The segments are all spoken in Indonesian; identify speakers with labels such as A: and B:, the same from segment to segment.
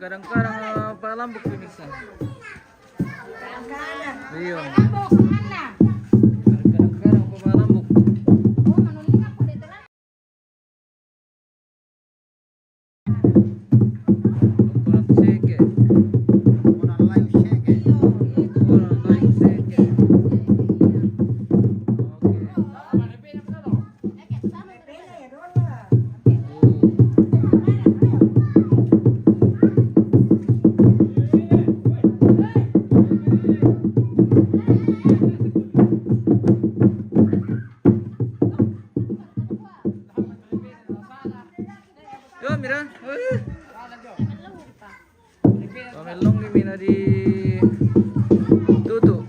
A: Kadang-kadang Pak Lambok pemirsa. Iya. Kadang-kadang Pak Lambok. Kurang seke. Kurang lain seke. Kurang lain seke. Yo, mira. Pamelong ni mina di tutu.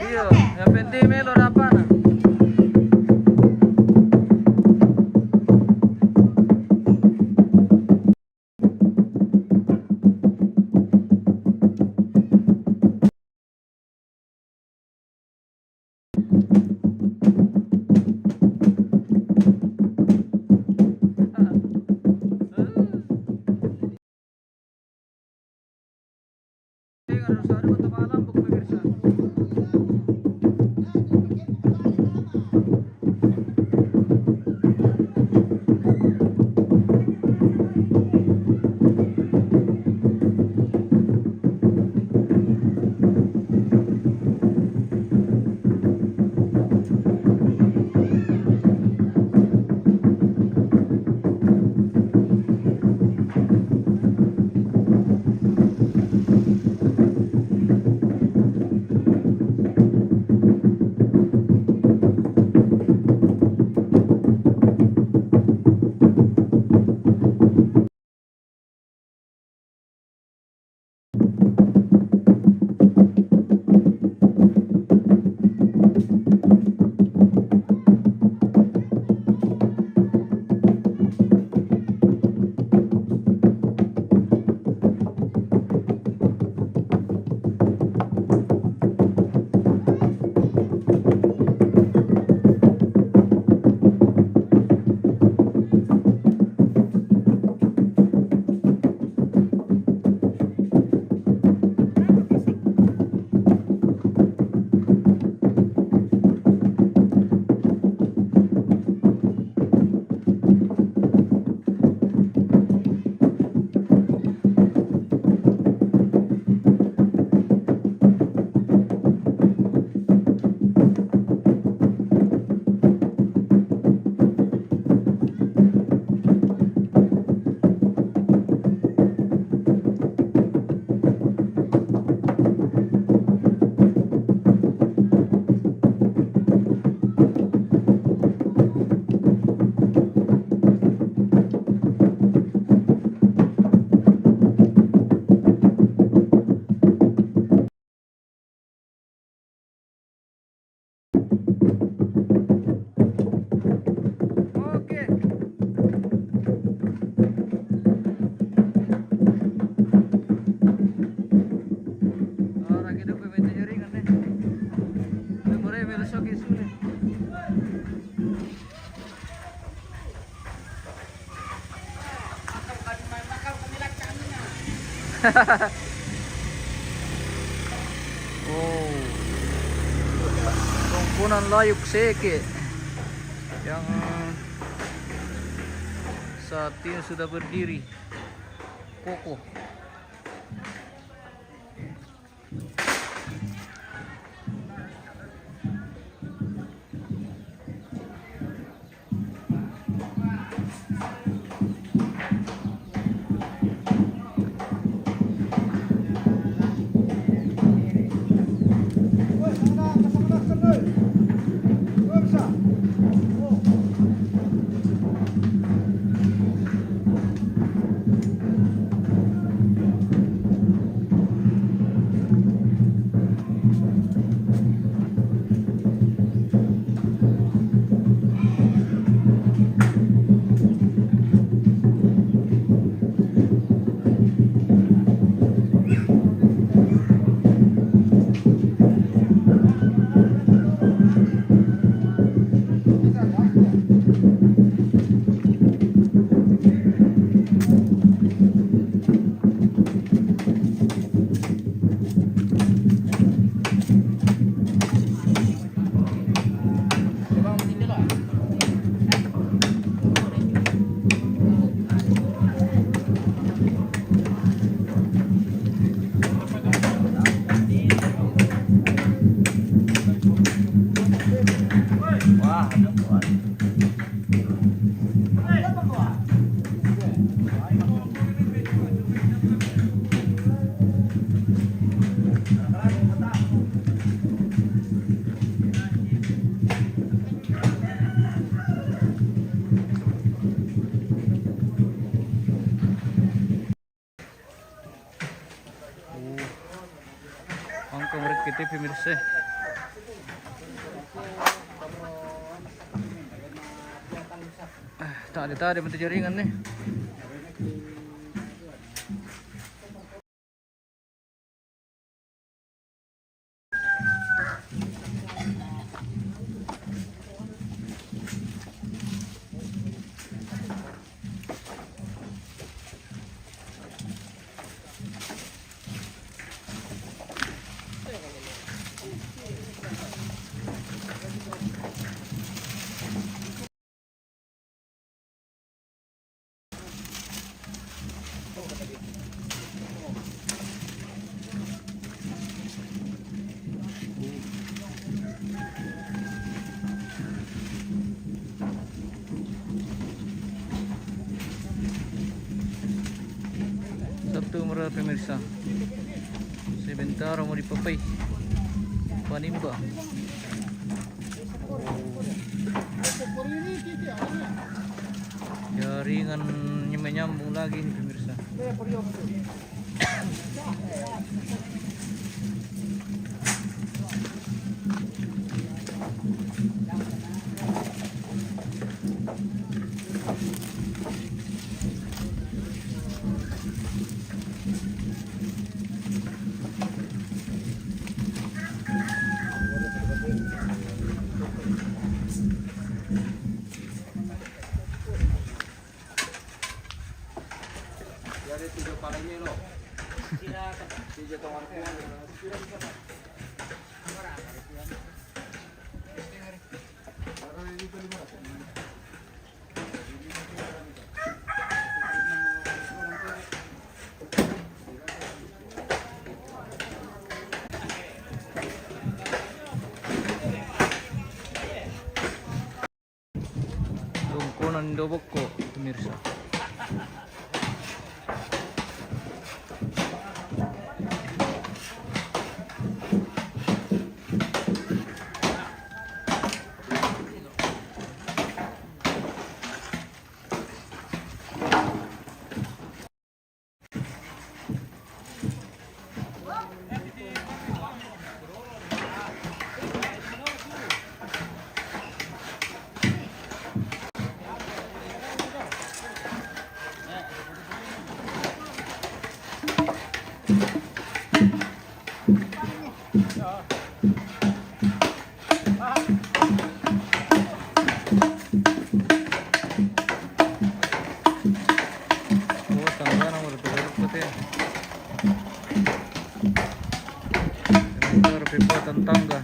A: Iya, yang penting melo apa nah? Harus ada kota malam pemirsa. Oh, tungkunan layuk seke yang saat ini sudah berdiri kokoh. Angka mereka kita pemirsa. Tak ada bentuk jaringan nih. Sabtu Merah pemirsa. Sebentar mau dipepay panimba. Jaringan menyambung lagi nih pemirsa. Tungkunan Doboko pemirsa. pembuatan tangga.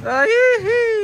A: Hihi.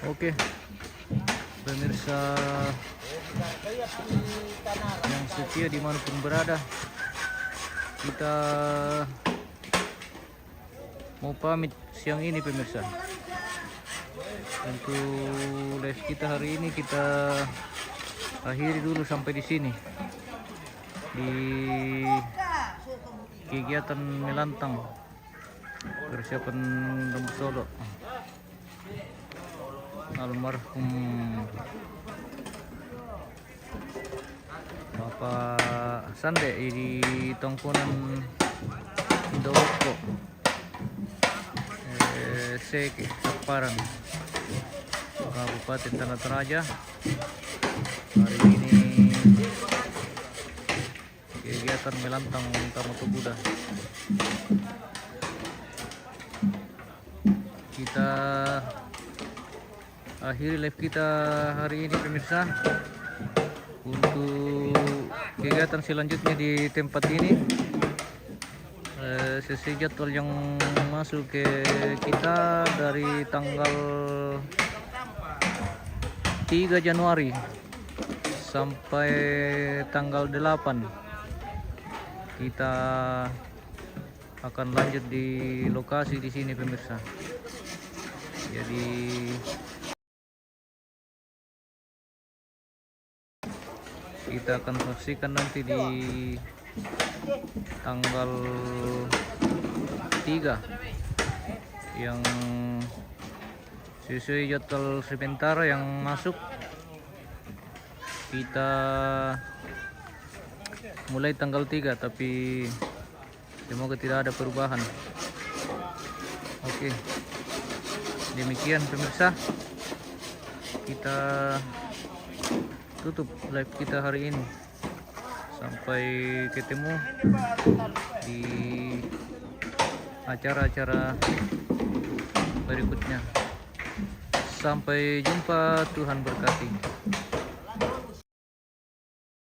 A: Oke, pemirsa yang setia dimanapun berada, kita mau pamit siang ini pemirsa. Untuk live kita hari ini kita akhiri dulu sampai di sini di kegiatan melantang persiapan Rembuk Solo almarhum Bapak Sande di Tongkonan Indowoko Seke Saparang, Kabupaten Tanah Toraja. Hari ini kegiatan melantang Tamoto Buddha. Kita akhiri live kita hari ini pemirsa. Untuk kegiatan selanjutnya di tempat ini sesuai jadwal yang masuk ke kita dari tanggal 3 Januari sampai tanggal 8 kita akan lanjut di lokasi di sini pemirsa. Jadi kita akan saksikan nanti di tanggal 3 yang sesuai jadwal sebentar yang masuk. Kita mulai tanggal 3 tapi semoga tidak ada perubahan. Oke, demikian pemirsa, kita tutup live kita hari ini. Sampai ketemu di acara-acara berikutnya. Sampai jumpa, Tuhan berkati.